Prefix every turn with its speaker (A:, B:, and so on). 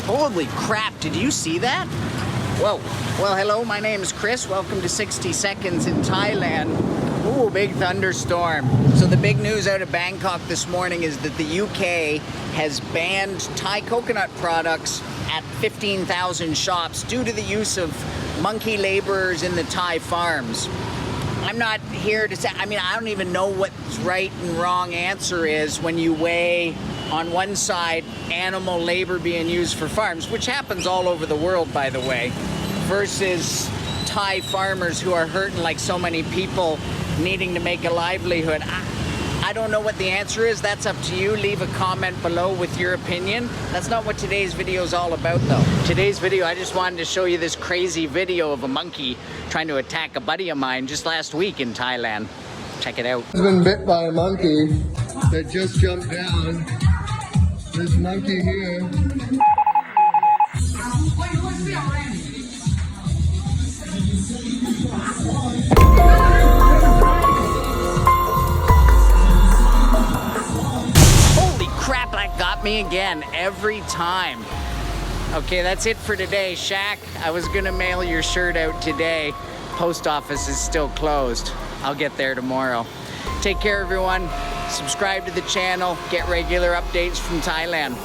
A: Holy crap, did you see that? Whoa. Well, hello, my name is Chris. Welcome to 60 Seconds in Thailand. Ooh, big thunderstorm. So the big news out of Bangkok this morning is that the UK has banned Thai coconut products at 15,000 shops due to the use of monkey laborers in the Thai farms. I'm not here to say, I don't even know what the right and wrong answer is when you weigh on one side animal labor being used for farms, which happens all over the world, by the way, versus Thai farmers who are hurting like so many people needing to make a livelihood. I don't know what the answer is. That's up to you. Leave a comment below with your opinion. That's not what today's video is all about, though. Today's video, I just wanted to show you this crazy video of a monkey trying to attack a buddy of mine just last week in Thailand. Check it out.
B: I've been bit by a monkey that just jumped down. This monkey here.
A: Holy crap, that got me again, every time. Okay, that's it for today. Shaq, I was gonna mail your shirt out today. Post office is still closed. I'll get there tomorrow. Take care, everyone. Subscribe to the channel. Get regular updates from Thailand.